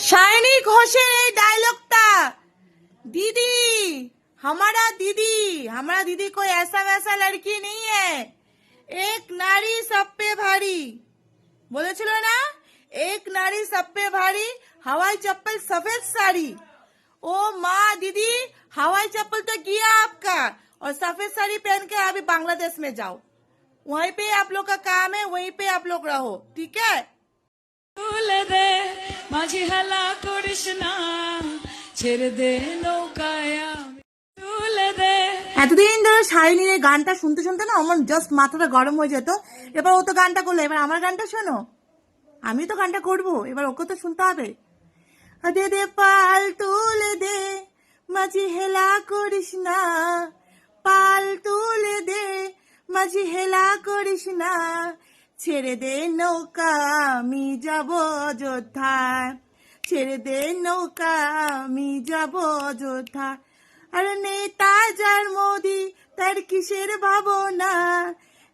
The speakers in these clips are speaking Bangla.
शाइनी घोषের এই डायलॉगটা दीदी हमारा दीदी कोई ऐसा वैसा लड़की नहीं है, एक नारी सब पे भारी বলেছিল না, एक नारी सब पे भारी, हवाई चप्पल सफेद साड़ी। ओ माँ दीदी, हवाई चप्पल तो किया आपका, और सफेद साड़ी पहन के अभी बांग्लादेश में जाओ, वहीं पे आप लोग का काम है, वहीं पे आप लोग रहो, ठीक है। তুলে দে মাঝি হেলা করিস না ছেড়ে দে নৌকায় আমি তুলে দে। এতদিন ধরে শাইনির এই গানটা শুনতে শুনতে না আমার জাস্ট মাথাটা গরম হয়ে যেত। এবার ও তো গানটা করলো, এবার আমার গানটা শোনো। আমি তো গানটা করবো, এবার ওকে তো শুনতে হবে। দে দে পাল তুলে দে মাঝি হেলা করিস না, পাল তুলে দে মাঝি হেলা করিস না, ছেড়ে দে নৌকা আমি যাব অযোধ্যায়, ছেড়ে দে নৌকা আমি যাব অযোধ্যায়। আর নেতা যার মোদি তার কিসের ভাবনা,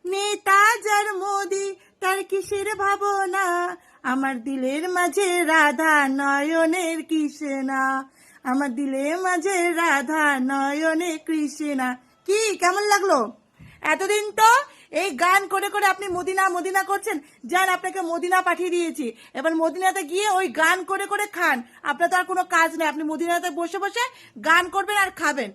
নেতা যার মোদি তার কিসের ভাবনা, আমার দিলের মাঝে রাধা নয়নের কৃষ্ণা, আমার দিলের মাঝে রাধা নয়নে কৃষ্ণা। কি কেমন লাগলো? এতদিন তো এই গান করে করে আপনি মদিনা মদিনা করছেন, যান আপনাকে মদিনা পাঠিয়ে দিয়েছি, এবার মদিনাতে গিয়ে ওই গান করে করে খান। আপনার তো আর কোনো কাজ নেই, আপনি মদিনাতে বসে বসে গান করবেন আর খাবেন।